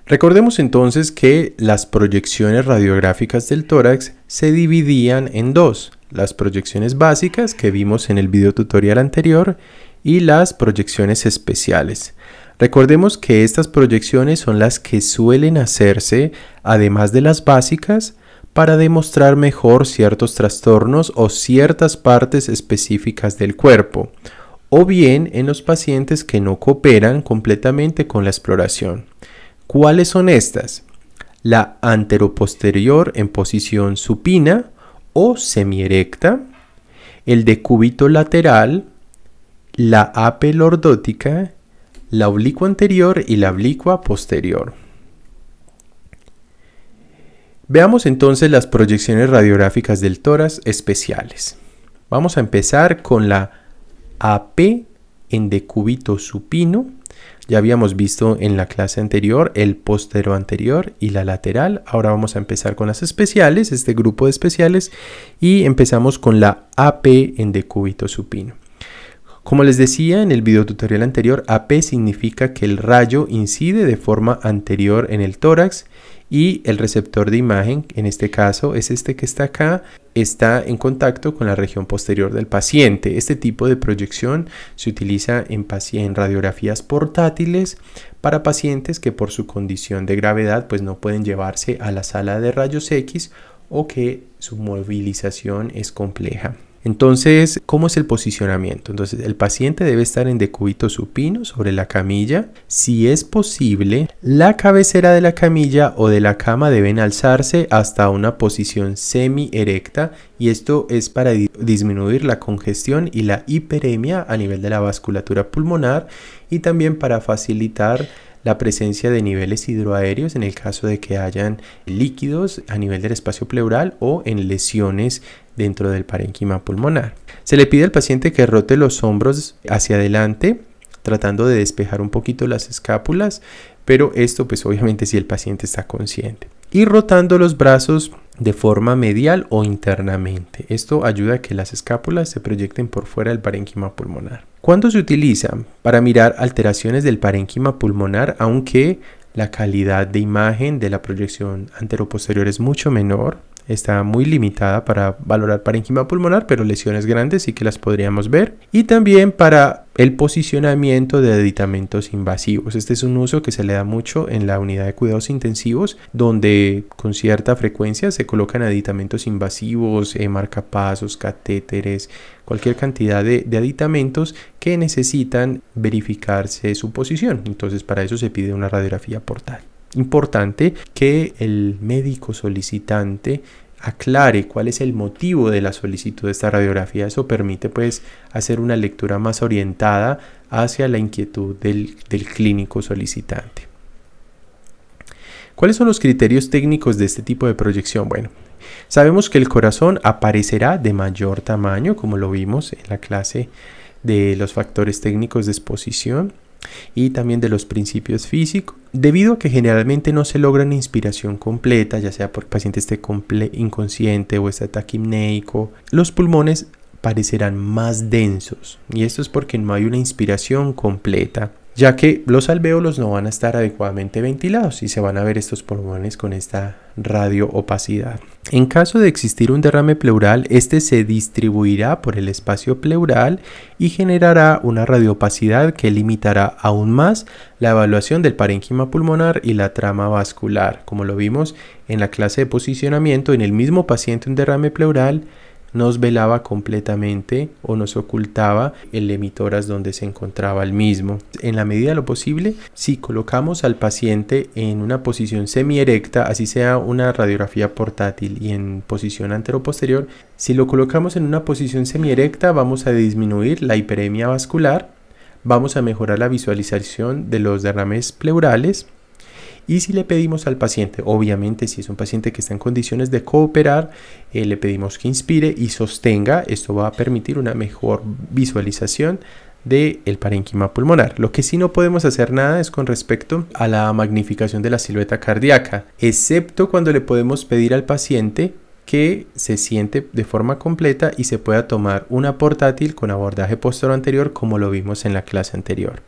Recordemos entonces que las proyecciones radiográficas del tórax se dividían en dos: las proyecciones básicas que vimos en el video tutorial anterior y las proyecciones especiales. Recordemos que estas proyecciones son las que suelen hacerse, además de las básicas, para demostrar mejor ciertos trastornos o ciertas partes específicas del cuerpo, o bien en los pacientes que no cooperan completamente con la exploración. ¿Cuáles son estas? La anteroposterior en posición supina o semierecta, el decúbito lateral, la apelordótica, la oblicua anterior y la oblicua posterior. Veamos entonces las proyecciones radiográficas del tórax especiales. Vamos a empezar con la AP en decúbito supino. Ya habíamos visto en la clase anterior el postero anterior y la lateral. Ahora vamos a empezar con las especiales, este grupo de especiales, y empezamos con la AP en decúbito supino. Como les decía en el video tutorial anterior, AP significa que el rayo incide de forma anterior en el tórax y el receptor de imagen, en este caso es este que está acá, está en contacto con la región posterior del paciente. Este tipo de proyección se utiliza en radiografías portátiles para pacientes que por su condición de gravedad pues no pueden llevarse a la sala de rayos X o que su movilización es compleja. Entonces, ¿cómo es el posicionamiento? Entonces, el paciente debe estar en decúbito supino sobre la camilla. Si es posible, la cabecera de la camilla o de la cama deben alzarse hasta una posición semi-erecta, y esto es para disminuir la congestión y la hiperemia a nivel de la vasculatura pulmonar y también para facilitar la presencia de niveles hidroaéreos en el caso de que hayan líquidos a nivel del espacio pleural o en lesiones dentro del parénquima pulmonar. Se le pide al paciente que rote los hombros hacia adelante, tratando de despejar un poquito las escápulas, pero esto pues obviamente si el paciente está consciente. Y rotando los brazos de forma medial o internamente. Esto ayuda a que las escápulas se proyecten por fuera del parénquima pulmonar. ¿Cuándo se utiliza? Para mirar alteraciones del parénquima pulmonar, aunque la calidad de imagen de la proyección anteroposterior es mucho menor. Está muy limitada para valorar parénquima pulmonar, pero lesiones grandes sí que las podríamos ver. Y también para el posicionamiento de aditamentos invasivos. Este es un uso que se le da mucho en la unidad de cuidados intensivos, donde con cierta frecuencia se colocan aditamentos invasivos, marcapasos, catéteres, cualquier cantidad de aditamentos que necesitan verificarse su posición. Entonces para eso se pide una radiografía portátil. Importante que el médico solicitante aclare cuál es el motivo de la solicitud de esta radiografía. Eso permite pues hacer una lectura más orientada hacia la inquietud del clínico solicitante. ¿Cuáles son los criterios técnicos de este tipo de proyección? Bueno, sabemos que el corazón aparecerá de mayor tamaño, como lo vimos en la clase de los factores técnicos de exposición y también de los principios físicos, debido a que generalmente no se logra una inspiración completa, ya sea porque el paciente esté inconsciente o esté taquipneico. Los pulmones parecerán más densos, y esto es porque no hay una inspiración completa, ya que los alvéolos no van a estar adecuadamente ventilados y se van a ver estos pulmones con esta radioopacidad. En caso de existir un derrame pleural, este se distribuirá por el espacio pleural y generará una radioopacidad que limitará aún más la evaluación del parénquima pulmonar y la trama vascular. Como lo vimos en la clase de posicionamiento, en el mismo paciente un derrame pleural nos velaba completamente o nos ocultaba el emitoras donde se encontraba el mismo. En la medida de lo posible, si colocamos al paciente en una posición semierecta, así sea una radiografía portátil y en posición anteroposterior, si lo colocamos en una posición semierecta vamos a disminuir la hiperemia vascular, vamos a mejorar la visualización de los derrames pleurales. Y si le pedimos al paciente, obviamente si es un paciente que está en condiciones de cooperar, le pedimos que inspire y sostenga. Esto va a permitir una mejor visualización del parénquima pulmonar. Lo que sí no podemos hacer nada es con respecto a la magnificación de la silueta cardíaca, excepto cuando le podemos pedir al paciente que se siente de forma completa y se pueda tomar una portátil con abordaje posterior anterior, como lo vimos en la clase anterior.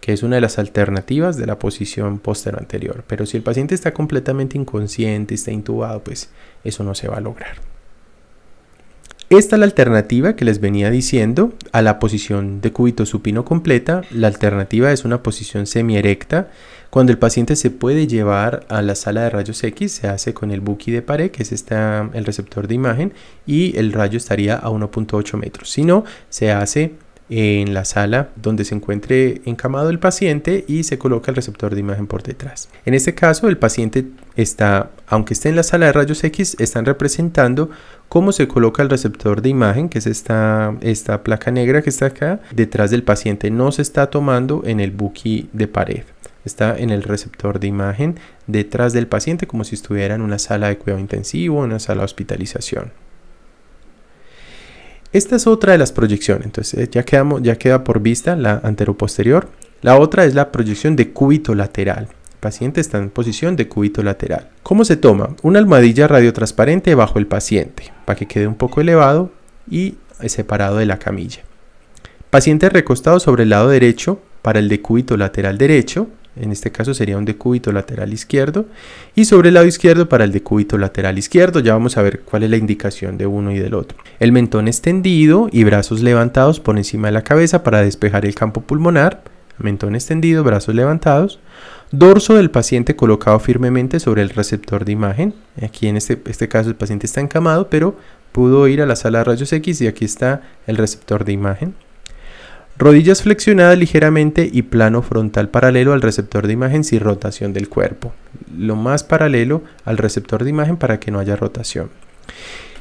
que es una de las alternativas de la posición postero-anterior. Pero si el paciente está completamente inconsciente, está intubado, pues eso no se va a lograr. Esta es la alternativa que les venía diciendo a la posición de cúbito supino completa. La alternativa es una posición semierecta. Cuando el paciente se puede llevar a la sala de rayos X, se hace con el Buki de pared, que es el receptor de imagen, y el rayo estaría a 1.8 metros. Si no, se hace en la sala donde se encuentre encamado el paciente y se coloca el receptor de imagen por detrás. En este caso, el paciente está, aunque esté en la sala de rayos X, están representando cómo se coloca el receptor de imagen, que es esta placa negra que está acá, detrás del paciente. No se está tomando en el Buki de pared. Está en el receptor de imagen detrás del paciente, como si estuviera en una sala de cuidado intensivo o en una sala de hospitalización. Esta es otra de las proyecciones. Entonces ya queda por vista la anteroposterior. La otra es la proyección de cúbito lateral. El paciente está en posición de cúbito lateral. ¿Cómo se toma? Una almohadilla radiotransparente bajo el paciente para que quede un poco elevado y separado de la camilla. Paciente recostado sobre el lado derecho para el decúbito lateral derecho. En este caso sería un decúbito lateral izquierdo, y sobre el lado izquierdo para el decúbito lateral izquierdo. Ya vamos a ver cuál es la indicación de uno y del otro. El mentón extendido y brazos levantados por encima de la cabeza para despejar el campo pulmonar. Mentón extendido, brazos levantados. Dorso del paciente colocado firmemente sobre el receptor de imagen. Aquí en este caso el paciente está encamado, pero pudo ir a la sala de rayos X y aquí está el receptor de imagen. Rodillas flexionadas ligeramente y plano frontal paralelo al receptor de imagen sin rotación del cuerpo. Lo más paralelo al receptor de imagen para que no haya rotación.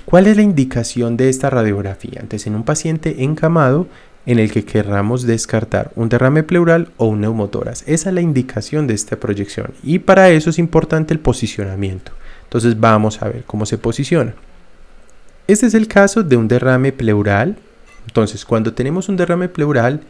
¿Cuál es la indicación de esta radiografía? Entonces, en un paciente encamado en el que querramos descartar un derrame pleural o un neumotórax. Esa es la indicación de esta proyección. Y para eso es importante el posicionamiento. Entonces vamos a ver cómo se posiciona. Este es el caso de un derrame pleural. Entonces, cuando tenemos un derrame pleural,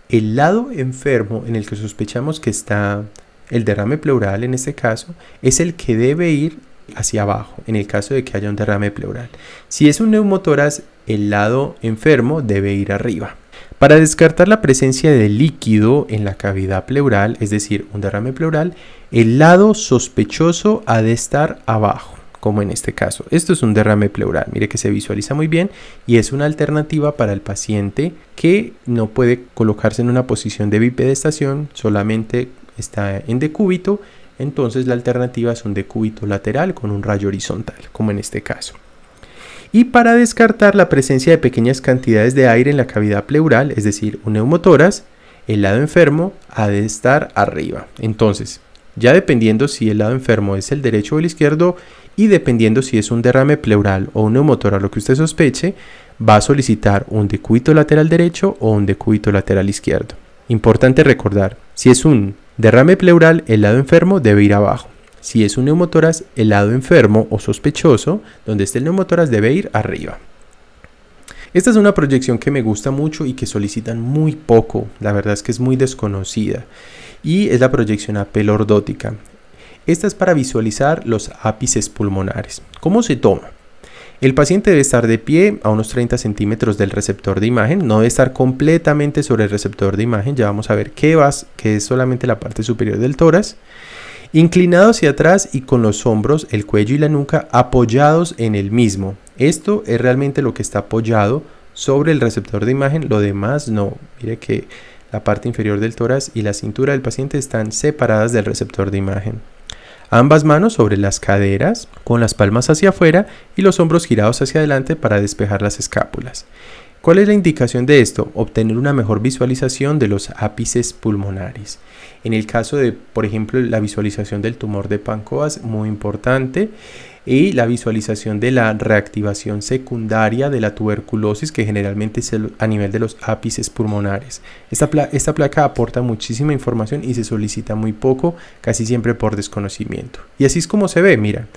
el lado enfermo en el que sospechamos que está el derrame pleural, en este caso, es el que debe ir hacia abajo, en el caso de que haya un derrame pleural. Si es un neumotórax, el lado enfermo debe ir arriba. Para descartar la presencia de líquido en la cavidad pleural, es decir, un derrame pleural, el lado sospechoso ha de estar abajo, como en este caso. Esto es un derrame pleural, mire que se visualiza muy bien y es una alternativa para el paciente que no puede colocarse en una posición de bipedestación, solamente está en decúbito. Entonces la alternativa es un decúbito lateral con un rayo horizontal, como en este caso. Y para descartar la presencia de pequeñas cantidades de aire en la cavidad pleural, es decir, un neumotórax, el lado enfermo ha de estar arriba. Entonces, ya dependiendo si el lado enfermo es el derecho o el izquierdo y dependiendo si es un derrame pleural o un neumotórax, lo que usted sospeche, va a solicitar un decúbito lateral derecho o un decúbito lateral izquierdo. Importante recordar, si es un derrame pleural, el lado enfermo debe ir abajo. Si es un neumotórax, el lado enfermo o sospechoso, donde esté el neumotórax, debe ir arriba. Esta es una proyección que me gusta mucho y que solicitan muy poco. La verdad es que es muy desconocida. Y es la proyección AP lordótica. Esta es para visualizar los ápices pulmonares. ¿Cómo se toma? El paciente debe estar de pie a unos 30 centímetros del receptor de imagen. No debe estar completamente sobre el receptor de imagen. Ya vamos a ver que es solamente la parte superior del tórax. Inclinado hacia atrás y con los hombros, el cuello y la nuca apoyados en el mismo. Esto es realmente lo que está apoyado sobre el receptor de imagen, lo demás no. Mire que la parte inferior del tórax y la cintura del paciente están separadas del receptor de imagen. Ambas manos sobre las caderas, con las palmas hacia afuera y los hombros girados hacia adelante para despejar las escápulas. ¿Cuál es la indicación de esto? Obtener una mejor visualización de los ápices pulmonares. En el caso de, por ejemplo, la visualización del tumor de Pancoas, muy importante, y la visualización de la reactivación secundaria de la tuberculosis, que generalmente es a nivel de los ápices pulmonares. Esta placa aporta muchísima información y se solicita muy poco, casi siempre por desconocimiento. Y así es como se ve, mira,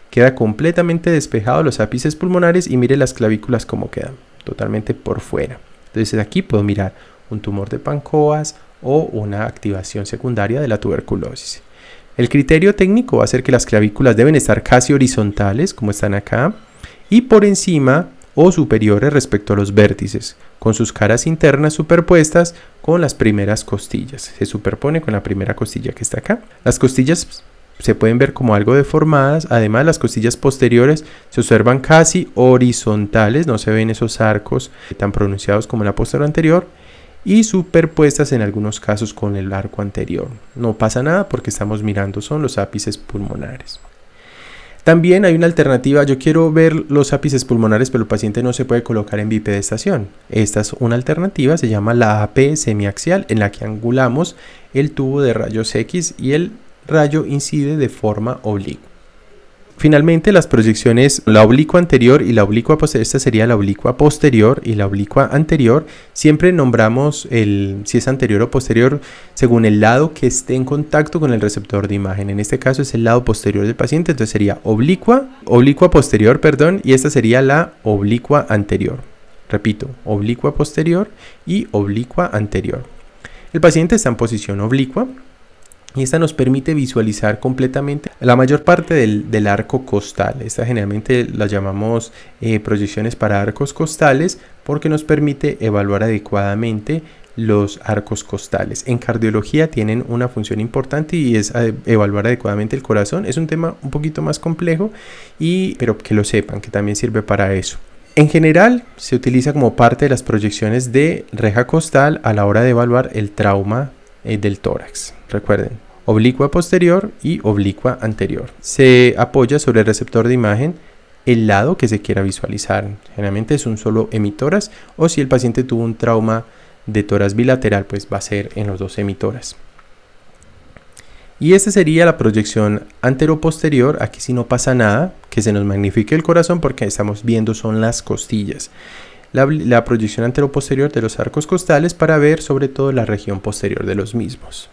queda completamente despejado los ápices pulmonares y mire las clavículas cómo quedan, totalmente por fuera. Entonces aquí puedo mirar un tumor de Pancoas o una activación secundaria de la tuberculosis. El criterio técnico va a ser que las clavículas deben estar casi horizontales, como están acá, y por encima o superiores respecto a los vértices, con sus caras internas superpuestas con las primeras costillas. Se superpone con la primera costilla que está acá. Las costillas se pueden ver como algo deformadas. Además, las costillas posteriores se observan casi horizontales, no se ven esos arcos tan pronunciados como en la posterior anterior, y superpuestas en algunos casos con el arco anterior. No pasa nada porque estamos mirando son los ápices pulmonares. También hay una alternativa. Yo quiero ver los ápices pulmonares, pero el paciente no se puede colocar en bipedestación. Esta es una alternativa, se llama la AP semiaxial, en la que angulamos el tubo de rayos X y el rayo incide de forma oblicua. Finalmente, las proyecciones, la oblicua anterior y la oblicua posterior, esta sería la oblicua posterior y la oblicua anterior. Siempre nombramos si es anterior o posterior según el lado que esté en contacto con el receptor de imagen. En este caso es el lado posterior del paciente, entonces sería oblicua posterior, y esta sería la oblicua anterior. Repito, oblicua posterior y oblicua anterior. El paciente está en posición oblicua. Y esta nos permite visualizar completamente la mayor parte del arco costal. Esta generalmente la llamamos proyecciones para arcos costales porque nos permite evaluar adecuadamente los arcos costales. En cardiología tienen una función importante y es evaluar adecuadamente el corazón. Es un tema un poquito más complejo, pero que lo sepan, que también sirve para eso. En general se utiliza como parte de las proyecciones de reja costal a la hora de evaluar el trauma del tórax. Recuerden, oblicua posterior y oblicua anterior. Se apoya sobre el receptor de imagen el lado que se quiera visualizar. Generalmente es un solo hemitórax, o si el paciente tuvo un trauma de tórax bilateral, pues va a ser en los dos hemitórax. Y esta sería la proyección anteroposterior. Aquí sí no pasa nada, que se nos magnifique el corazón porque estamos viendo son las costillas. La proyección anteroposterior de los arcos costales para ver sobre todo la región posterior de los mismos.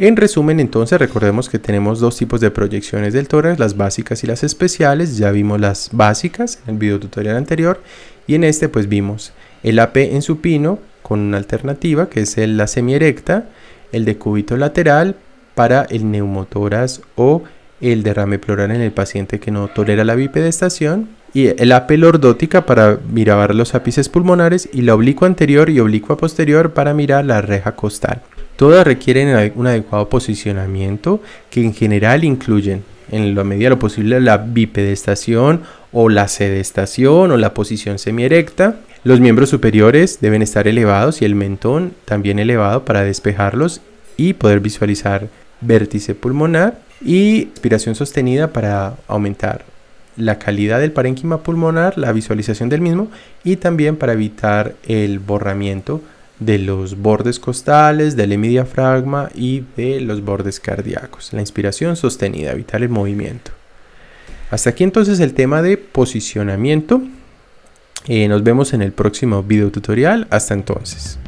En resumen, entonces, recordemos que tenemos dos tipos de proyecciones del tórax, las básicas y las especiales. Ya vimos las básicas en el video tutorial anterior, y en este pues vimos el AP en supino con una alternativa que es la semierecta, el decúbito lateral para el neumotórax o el derrame pleural en el paciente que no tolera la bipedestación, y el AP lordótica para mirar los ápices pulmonares, y la oblicua anterior y oblicua posterior para mirar la reja costal. Todas requieren un adecuado posicionamiento que en general incluyen, en la medida de lo posible, la bipedestación o la sedestación o la posición semierecta. Los miembros superiores deben estar elevados y el mentón también elevado para despejarlos y poder visualizar vértice pulmonar, y respiración sostenida para aumentar la calidad del parénquima pulmonar, la visualización del mismo, y también para evitar el borramiento de los bordes costales, del hemidiafragma y de los bordes cardíacos. La inspiración sostenida, evitar el movimiento. Hasta aquí entonces el tema de posicionamiento. Nos vemos en el próximo video tutorial. Hasta entonces.